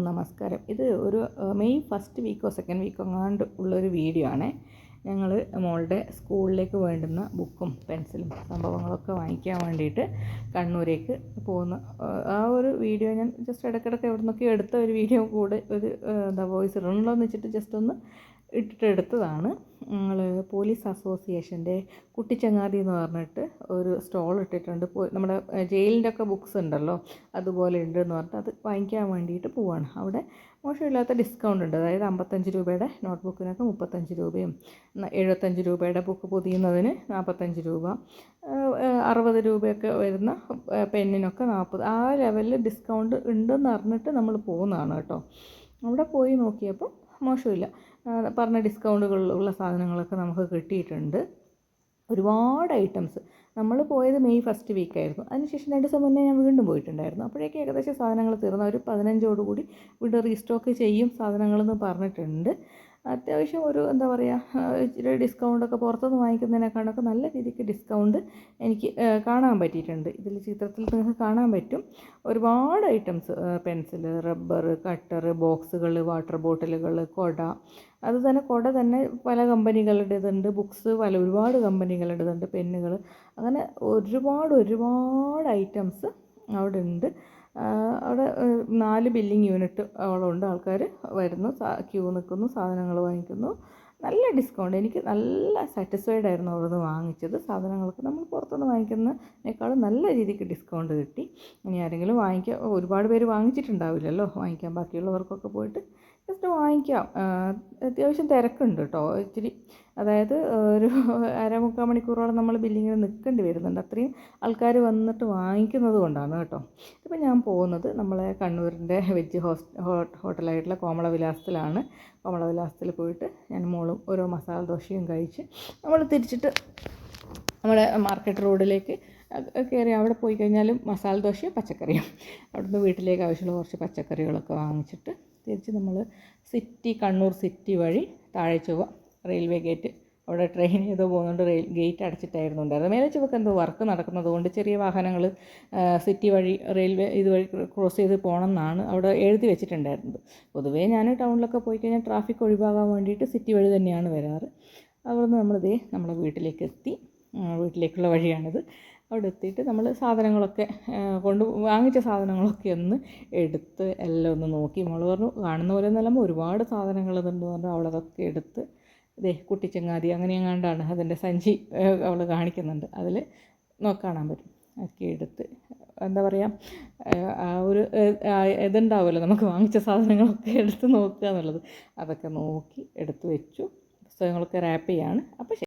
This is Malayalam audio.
നമസ്കാരം. ഇത് ഒരു മെയ് ഫസ്റ്റ് വീക്കോ സെക്കൻഡ് വീക്കോ എങ്ങാണ്ട് ഉള്ളൊരു വീഡിയോ ആണേ. ഞങ്ങൾ മോളുടെ സ്കൂളിലേക്ക് വേണ്ടുന്ന ബുക്കും പെൻസിലും സംഭവങ്ങളൊക്കെ വാങ്ങിക്കാൻ വേണ്ടിയിട്ട് കണ്ണൂരേക്ക് പോകുന്ന ആ ഒരു വീഡിയോ ഞാൻ ജസ്റ്റ് ഇടയ്ക്കിടയ്ക്ക് എവിടെ നിന്നൊക്കെ എടുത്ത ഒരു വീഡിയോ കൂടെ ഒരു വോയിസ് ഇടണമല്ലോ എന്ന് വെച്ചിട്ട് ജസ്റ്റ് ഒന്ന് ഇട്ടിട്ടെടുത്തതാണ്. ഞങ്ങൾ പോലീസ് അസോസിയേഷൻ്റെ കുട്ടിച്ചങ്ങാതി എന്ന് പറഞ്ഞിട്ട് ഒരു സ്റ്റോൾ ഇട്ടിട്ടുണ്ട്. നമ്മുടെ ജയിലിൻ്റെ ഒക്കെ ബുക്സ് ഉണ്ടല്ലോ അതുപോലെ ഉണ്ടെന്ന് പറഞ്ഞിട്ട് അത് വാങ്ങിക്കാൻ വേണ്ടിയിട്ട് പോവാണ്. അവിടെ മോശമില്ലാത്ത ഡിസ്കൗണ്ട് ഉണ്ട്. അതായത് 55 രൂപയുടെ നോട്ട്ബുക്കിനൊക്കെ 35 രൂപയും 75 രൂപയുടെ ബുക്ക് പൊതിയുന്നതിന് 45 രൂപ, 60 രൂപയൊക്കെ വരുന്ന പെന്നിനൊക്കെ 40, ആ ലെവലിൽ ഡിസ്കൗണ്ട് ഉണ്ടെന്ന് അറിഞ്ഞിട്ട് നമ്മൾ പോകുന്നതാണ് കേട്ടോ. അവിടെ പോയി നോക്കിയപ്പോൾ മോശമില്ല, പറഞ്ഞ ഡിസ്കൗണ്ടുകളുള്ള സാധനങ്ങളൊക്കെ നമുക്ക് കിട്ടിയിട്ടുണ്ട്. ഒരുപാട് ഐറ്റംസ്. നമ്മൾ പോയത് മെയ് ഫസ്റ്റ് വീക്കായിരുന്നു. അതിനുശേഷം 2 ദിവസം മുന്നേ ഞാൻ വീണ്ടും പോയിട്ടുണ്ടായിരുന്നു. അപ്പോഴേക്കും ഏകദേശം സാധനങ്ങൾ തീർന്നു. ഒരു 15ഓടുകൂടി വീണ്ടും റീസ്റ്റോക്ക് ചെയ്യും സാധനങ്ങളെന്ന് പറഞ്ഞിട്ടുണ്ട്. അത്യാവശ്യം ഒരു എന്താ പറയുക, ഇച്ചിരി ഡിസ്കൗണ്ടൊക്കെ പുറത്തുനിന്ന് വാങ്ങിക്കുന്നതിനേക്കാളൊക്കെ നല്ല രീതിക്ക് ഡിസ്കൗണ്ട് എനിക്ക് കാണാൻ പറ്റിയിട്ടുണ്ട്. ഇതിൽ ചിത്രത്തിൽ നിങ്ങൾക്ക് കാണാൻ പറ്റും. ഒരുപാട് ഐറ്റംസ്, പെൻസിൽ, റബ്ബർ, കട്ടർ, ബോക്സുകൾ, വാട്ടർ ബോട്ടിലുകൾ, കുട. അത് തന്നെ കുട തന്നെ പല കമ്പനികളുടേതുണ്ട്, ബുക്സ് ഒരുപാട് കമ്പനികളുടേതുണ്ട്, പെന്നുകൾ, അങ്ങനെ ഒരുപാട് ഐറ്റംസ് അവിടെ ഉണ്ട്. അവിടെ 4 ബില്ലിംഗ് യൂണിറ്റ് ഉണ്ട്. ആൾക്കാർ വരുന്നു, ക്യൂ നിൽക്കുന്നു, സാധനങ്ങൾ വാങ്ങിക്കുന്നു. നല്ല ഡിസ്കൗണ്ട്. എനിക്ക് നല്ല സാറ്റിസ്ഫൈഡ് ആയിരുന്നു അവിടെ നിന്ന് വാങ്ങിച്ചത്. സാധനങ്ങൾക്ക് നമ്മൾ പുറത്തുനിന്ന് വാങ്ങിക്കുന്നതിനേക്കാളും നല്ല രീതിക്ക് ഡിസ്കൗണ്ട് കിട്ടി. ഇനി ആരെങ്കിലും ഒരുപാട് പേര് വാങ്ങിച്ചിട്ടുണ്ടാവില്ലല്ലോ, വാങ്ങിക്കാൻ ബാക്കിയുള്ളവർക്കൊക്കെ പോയിട്ട് ജസ്റ്റ് വാങ്ങിക്കാം. അത്യാവശ്യം തിരക്കുണ്ട് കേട്ടോ ഇച്ചിരി. അതായത് ഒരു 1/4 മണിക്കൂറോളം നമ്മൾ ബില്ലിങ്ങിന് നിൽക്കേണ്ടി വരുന്നുണ്ട്. അത്രയും ആൾക്കാർ വന്നിട്ട് വാങ്ങിക്കുന്നത് കൊണ്ടാണ് കേട്ടോ. ഇപ്പം ഞാൻ പോകുന്നത് നമ്മളെ കണ്ണൂരിൻ്റെ വെജ് ഹോട്ടലായിട്ടുള്ള കോമളവിലാസത്തിലാണ്. കോമളവിലാസത്തിൽ പോയിട്ട് ഞാൻ മോളും ഓരോ മസാല ദോശയും കഴിച്ച് നമ്മൾ തിരിച്ചിട്ട് നമ്മുടെ മാർക്കറ്റ് റോഡിലേക്ക് കയറി അവിടെ പോയി കഴിഞ്ഞാലും മസാല ദോശയും പച്ചക്കറിയും, അവിടുന്ന് വീട്ടിലേക്ക് ആവശ്യമുള്ള കുറച്ച് പച്ചക്കറികളൊക്കെ വാങ്ങിച്ചിട്ട് തിരിച്ച് നമ്മൾ കണ്ണൂർ സിറ്റി വഴി താഴെ ചൊവ്വ റെയിൽവേ ഗേറ്റ്, അവിടെ ട്രെയിൻ ചെയ്ത് പോകുന്നുണ്ട്. ഗേറ്റ് അടച്ചിട്ടായിരുന്നു ഉണ്ടായിരുന്നത്. മേലെ ചുവക്ക് എന്തോ വർക്ക് നടക്കുന്നത് കൊണ്ട് ചെറിയ വാഹനങ്ങൾ സിറ്റി വഴി റെയിൽവേ ഇതുവഴി ക്രോസ് ചെയ്ത് പോകണം എന്നാണ് അവിടെ എഴുതി വെച്ചിട്ടുണ്ടായിരുന്നത്. പൊതുവേ ഞാൻ ടൗണിലൊക്കെ പോയി കഴിഞ്ഞാൽ ട്രാഫിക് ഒഴിവാകാൻ വേണ്ടിയിട്ട് സിറ്റി വഴി തന്നെയാണ് വരാറ്. അവിടുന്ന് നമ്മളെ വീട്ടിലേക്ക് എത്തി. വീട്ടിലേക്കുള്ള വഴിയാണിത്. അവിടെ എത്തിയിട്ട് നമ്മൾ സാധനങ്ങളൊക്കെ വാങ്ങിച്ച സാധനങ്ങളൊക്കെ ഒന്ന് എടുത്ത് എല്ലാം ഒന്ന് നോക്കി. മോൾ പറഞ്ഞു കാണുന്ന പോലെ ഒന്നല്ല, ഒരുപാട് സാധനങ്ങൾ ഇതുണ്ട് പറഞ്ഞു. അവളതൊക്കെ എടുത്ത് കുട്ടിച്ചങ്ങാതി അങ്ങനെ എങ്ങാണ്ടാണ് അതിൻ്റെ സഞ്ചി അവൾ കാണിക്കുന്നുണ്ട്. അതിൽ കാണാൻ പറ്റും. ഒക്കെ എടുത്ത് എന്താ പറയുക, ആ ഒരു ഇതുണ്ടാവുമല്ലോ നമുക്ക് വാങ്ങിച്ച സാധനങ്ങളൊക്കെ എടുത്ത് നോക്കുക എന്നുള്ളത്. അതൊക്കെ നോക്കി എടുത്ത് വെച്ചു. പുസ്തകങ്ങളൊക്കെ റാപ്പ് ചെയ്യാണ്. അപ്പോൾ